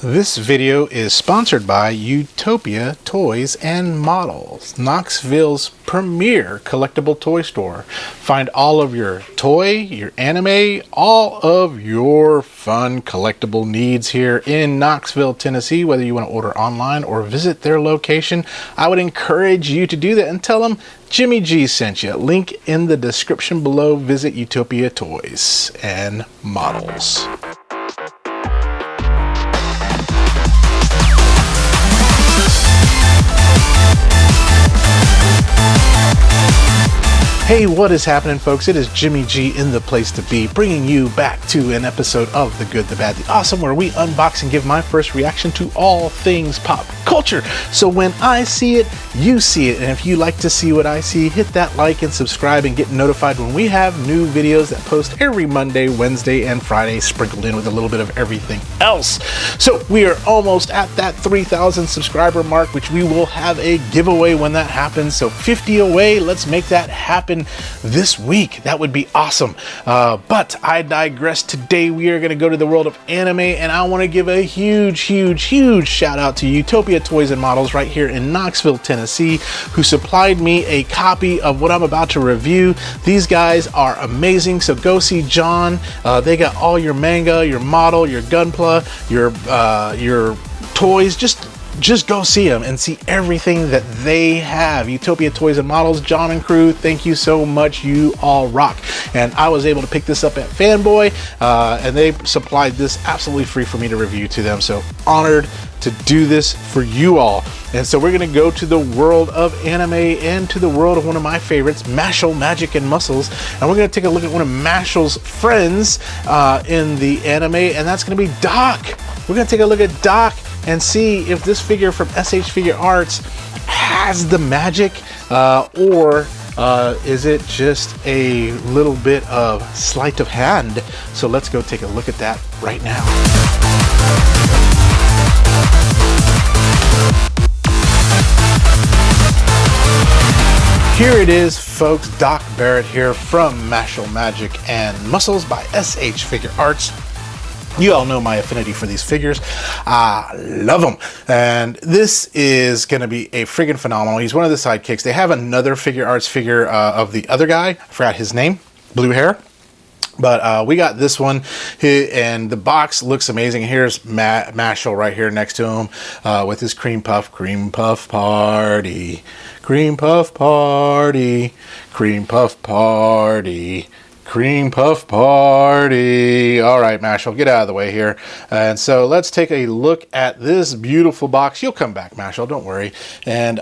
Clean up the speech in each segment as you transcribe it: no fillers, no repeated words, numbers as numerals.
This video is sponsored by Utopia Toys and Models, Knoxville's premier collectible toy store. Find all of your toy, your anime, all of your fun collectible needs here in Knoxville, Tennessee. Whether you want to order online or visit their location, I would encourage you to do that and tell them Jimmy G sent you. Link in the description below. Visit Utopia Toys and Models. Hey, what is happening, folks? It is Jimmy G in the place to be, bringing you back to an episode of The Good, The Bad, The Awesome, where we unbox and give my first reaction to all things pop culture. So when I see it, you see it. And if you like to see what I see, hit that like and subscribe and get notified when we have new videos that post every Monday, Wednesday, and Friday, sprinkled in with a little bit of everything else. So we are almost at that 3,000 subscriber mark, which we will have a giveaway when that happens. So 50 away, let's make that happen this week. That would be awesome. But I digress. Today we are going to go to the world of anime, and I want to give a huge shout out to Utopia Toys and Models right here in Knoxville, Tennessee, who supplied me a copy of what I'm about to review. These guys are amazing, so go see John. They got all your manga, your model, your gunpla, your toys. Just go see them and see everything that they have. Utopia Toys and Models, John and crew, thank you so much. You all rock. And I was able to pick this up at Fanboy, and they supplied this absolutely free for me to review to them. So honored to do this for you all. And so we're going to go to the world of anime and to the world of one of my favorites, Mashle, Magic, and Muscles. And we're going to take a look at one of Mashle's friends in the anime, and that's going to be Doc. We're going to take a look at Doc and see if this figure from SH Figuarts has the magic, or is it just a little bit of sleight of hand? So let's go take a look at that right now. Here it is, folks. Dot Barrett here from Mashle, Magic, and Muscles by SH Figuarts. You all know my affinity for these figures. I love them. And this is going to be a friggin' phenomenal. He's one of the sidekicks. They have another Figuarts figure of the other guy. I forgot his name. Blue hair. But we got this one, and the box looks amazing. Here's Mashle right here next to him with his cream puff party, cream puff party, cream puff party. Cream puff party. All right, Mashle, get out of the way here. And so let's take a look at this beautiful box. You'll come back, Mashle, don't worry. And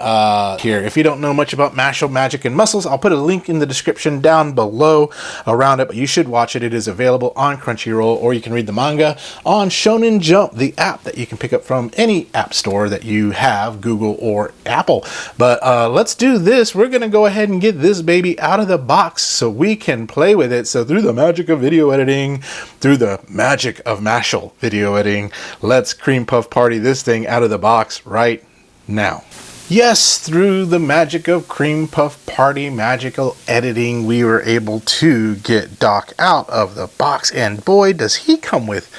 here, if you don't know much about Mashle, Magic, and Muscles, I'll put a link in the description down below around it, but you should watch it. It is available on Crunchyroll, or you can read the manga on Shonen Jump, the app that you can pick up from any app store that you have, Google or Apple. But let's do this. We're going to go ahead and get this baby out of the box so we can play with it. So through the magic of video editing, through the magic of Mashle video editing, let's cream puff party this thing out of the box right now. Yes, through the magic of cream puff party magical editing, we were able to get Doc out of the box, and boy, does he come with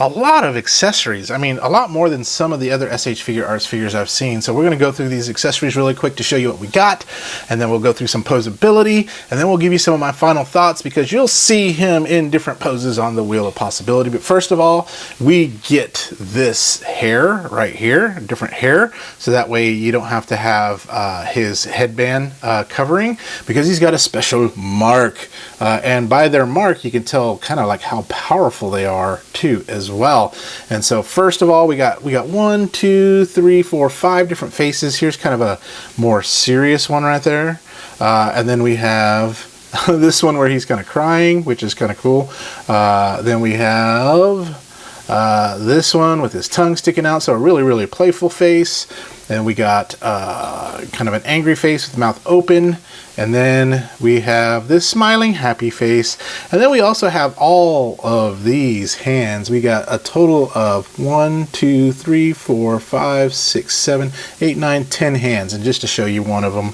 a lot of accessories. I mean, a lot more than some of the other SH Figuarts figures I've seen. So we're going to go through these accessories really quick to show you what we got, and then we'll go through some posability, and then we'll give you some of my final thoughts, because you'll see him in different poses on the Wheel of Possibility. But first of all, we get this hair right here, different hair, so that way you don't have to have his headband covering, because he's got a special mark. And by their mark, you can tell kind of like how powerful they are too as well. And so first of all, we got 1, 2, 3, 4, 5 different faces. Here's kind of a more serious one right there. And then we have this one where he's kind of crying, which is kind of cool. Then we have this one with his tongue sticking out, so a really playful face. Then we got kind of an angry face with the mouth open. And then we have this smiling happy face. And then we also have all of these hands. We got a total of 1, 2, 3, 4, 5, 6, 7, 8, 9, 10 hands. And just to show you one of them,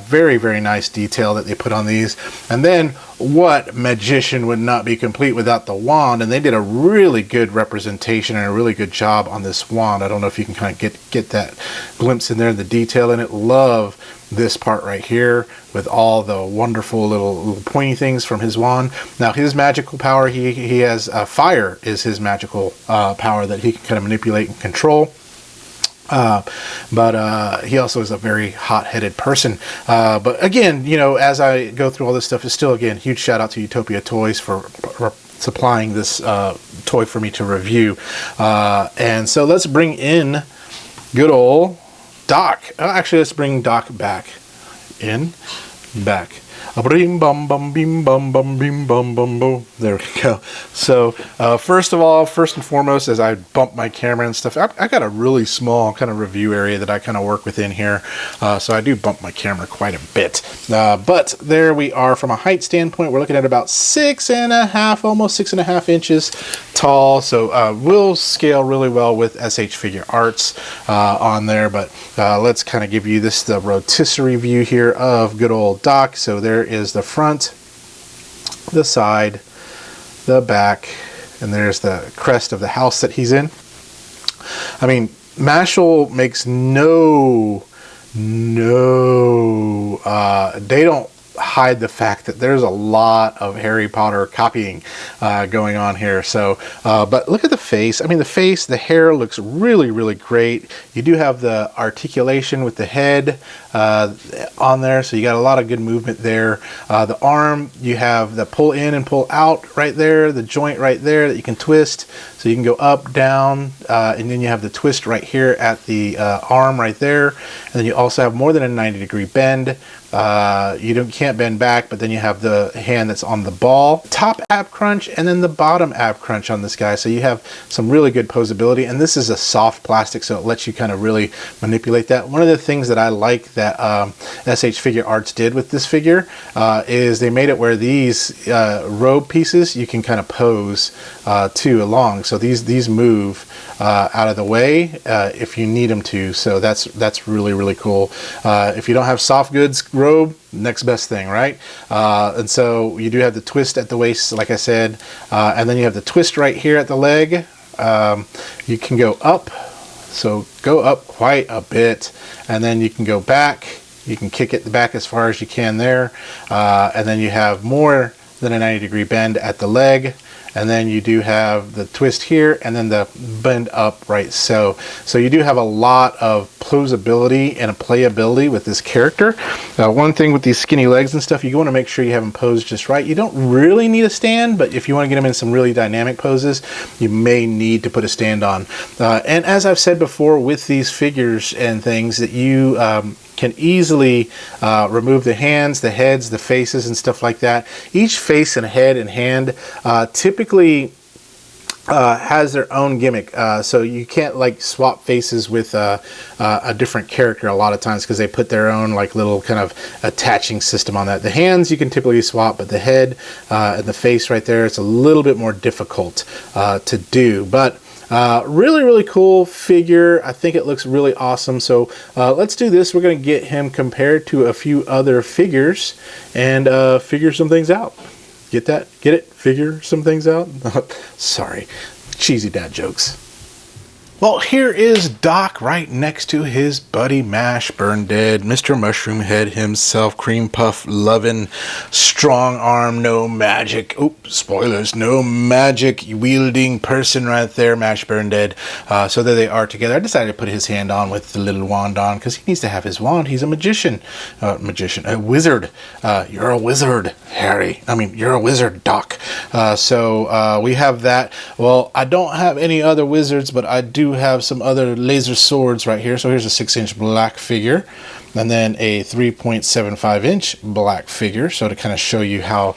very, very nice detail that they put on these. And then what magician would not be complete without the wand? And they did a really good representation and a really good job on this wand. I don't know if you can kind of get that glimpse in there, the detail in it. Love this part right here with all the wonderful little pointy things from his wand. Now his magical power, he has fire is his magical power that he can kind of manipulate and control. But he also is a very hot-headed person. But again, you know, as I go through all this stuff, it's still, again, huge shout out to Utopia Toys for supplying this toy for me to review. And so let's bring in good old Doc. Actually, let's bring Doc back back. Bim bum bum bim bum bum bim bum bum boom. There we go. So first and foremost, as I bump my camera and stuff, I got a really small kind of review area that I kind of work within here. So I do bump my camera quite a bit. But there we are. From a height standpoint, we're looking at about 6.5, almost 6.5 inches tall. So will scale really well with SH Figuarts on there. But let's kind of give you the rotisserie view here of good old Doc. So there is the front, the side, the back, and there's the crest of the house that he's in. I mean, Mashle makes they don't hide the fact that there's a lot of Harry Potter copying going on here. So but look at the face. I mean, the hair looks really, really great. You do have the articulation with the head on there, so you got a lot of good movement there. The arm, you have the pull in and pull out right there, the joint right there that you can twist, so you can go up, down, and then you have the twist right here at the arm right there. And then you also have more than a 90-degree bend. You can't bend back, but then you have the hand that's on the ball. Top ab crunch and then the bottom ab crunch on this guy. So you have some really good posability, and this is a soft plastic, so it lets you kind of really manipulate that. One of the things that I like that SH Figuarts did with this figure is they made it where these robe pieces you can kind of pose too along. So these move out of the way if you need them to. So that's really, really cool. If you don't have soft goods robe, next best thing, right? And so you do have the twist at the waist, like I said, and then you have the twist right here at the leg. You can go up, so go up quite a bit, and then you can go back. You can kick it back as far as you can there, and then you have more than a 90-degree bend at the leg. And then you do have the twist here and then the bend up, right? So you do have a lot of posability and a playability with this character. One thing with these skinny legs and stuff, you want to make sure you have them posed just right. You don't really need a stand, but if you want to get them in some really dynamic poses, you may need to put a stand on. And as I've said before with these figures and things, that you can easily remove the hands, the heads, the faces, and stuff like that. Each face and head and hand typically has their own gimmick, so you can't like swap faces with a different character a lot of times, because they put their own like little kind of attaching system on that. The hands you can typically swap, but the head and the face right there, it's a little bit more difficult to do. But really, really cool figure. I think it looks really awesome. So let's do this. We're going to get him compared to a few other figures and figure some things out. Get that? Get it? Figure some things out? Sorry. Cheesy dad jokes. Well, here is Doc right next to his buddy Mash, Burn Dead, Mr. Mushroom Head himself, cream puff loving, strong arm, no magic. Oops, spoilers, no magic wielding person right there, Mash, Burn Dead. So there they are together. I decided to put his hand on with the little wand on because he needs to have his wand. He's a magician. A wizard. You're a wizard. Harry. I mean, you're a wizard, Doc. So we have that. Well, I don't have any other wizards, but I do have some other laser swords right here. So here's a 6-inch black figure, and then a 3.75-inch black figure. So to kind of show you how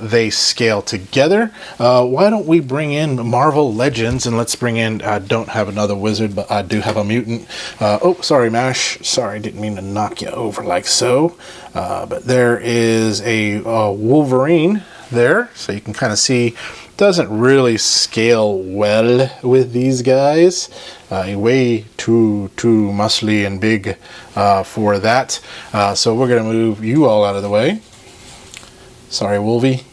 they scale together, why don't we bring in Marvel Legends, and let's bring in, I don't have another wizard, but I do have a mutant. Oh, sorry, Mash. Sorry, didn't mean to knock you over like so. But there is a Wolverine there, so you can kind of see doesn't really scale well with these guys. Way too muscly and big for that. So we're gonna move you all out of the way. Sorry, Wolvie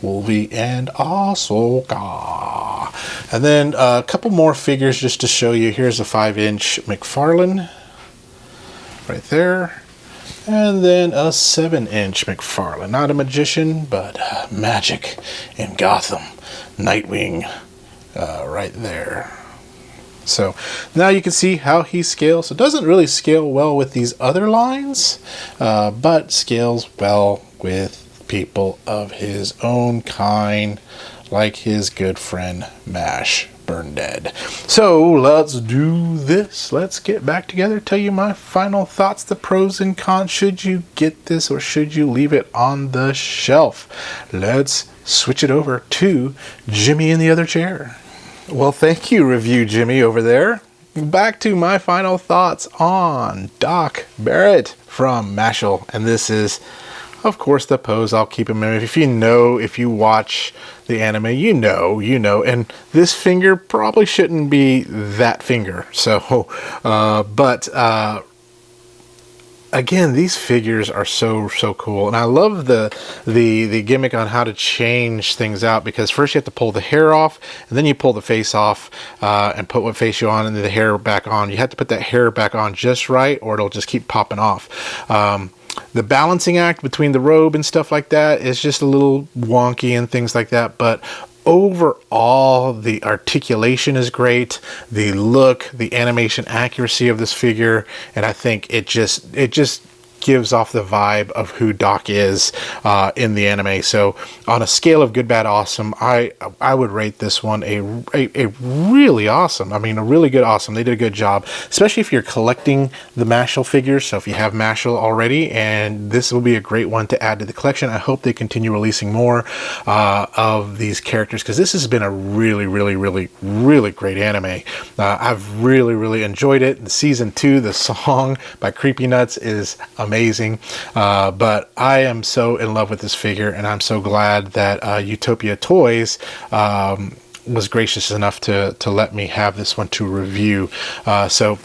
and Ahsoka. And then a couple more figures just to show you. Here's a 5-inch McFarlane right there. And then a 7-inch McFarlane. Not a magician, but magic in Gotham. Nightwing right there. So now you can see how he scales. It doesn't really scale well with these other lines, but scales well with people of his own kind, like his good friend Mash Burn Dead. So let's do this. Let's get back together, tell you my final thoughts, the pros and cons. Should you get this or should you leave it on the shelf? Let's switch it over to Jimmy in the other chair. Well, thank you, Review Jimmy over there. Back to my final thoughts on Dot Barrett from Mashle. And this is, of course, the pose. I'll keep him in. If you watch the anime, you know, and this finger probably shouldn't be that finger. So, again, these figures are so cool, and I love the gimmick on how to change things out, because first you have to pull the hair off, and then you pull the face off and put what face you on, and then the hair back on. You have to put that hair back on just right, or it'll just keep popping off. The balancing act between the robe and stuff like that is just a little wonky and things like that, but overall the articulation is great, the look, the animation accuracy of this figure, and I think it just gives off the vibe of who Doc is in the anime. So on a scale of good, bad, awesome, I would rate this one a really awesome. I mean, a really good awesome. They did a good job, especially if you're collecting the Mashle figures. So if you have Mashle already, and this will be a great one to add to the collection. I hope they continue releasing more of these characters, because this has been a really great anime. I've really enjoyed it. The season 2, the song by Creepy Nuts is amazing, but I am so in love with this figure, and I'm so glad that Utopia Toys was gracious enough to let me have this one to review. So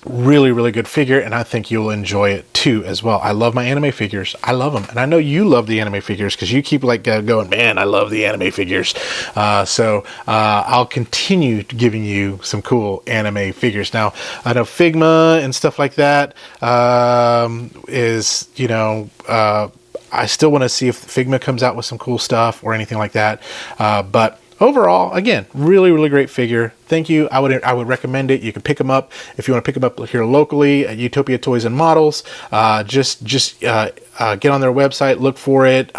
really good figure, and I think you'll enjoy it too as well. I love my anime figures. I love them, and I know you love the anime figures, because you keep like going, man, I love the anime figures. So I'll continue giving you some cool anime figures. Now I know Figma and stuff like that is, you know, I still want to see if Figma comes out with some cool stuff or anything like that, but overall, again, really great figure. Thank you. I would recommend it. You can pick them up if you want to pick them up here locally at Utopia Toys and Models. Just get on their website, look for it,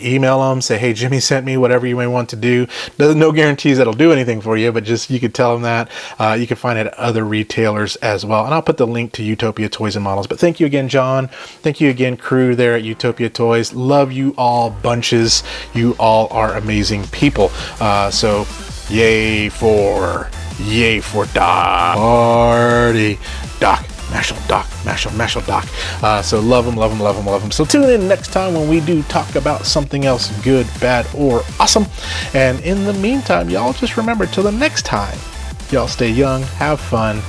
email them, say, hey, Jimmy sent me, whatever you may want to do. There's no guarantees that'll do anything for you, but just you could tell them that. You can find it at other retailers as well, and I'll put the link to Utopia Toys and Models. But thank you again, John. Thank you again, crew there at Utopia Toys. Love you all bunches. You all are amazing people. So yay for Doc Party. Doc, Mashle, Doc. So love them. So tune in next time when we do talk about something else good, bad, or awesome. And in the meantime, y'all just remember, till the next time, y'all stay young, have fun,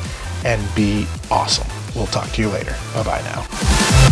and be awesome. We'll talk to you later. Bye-bye now.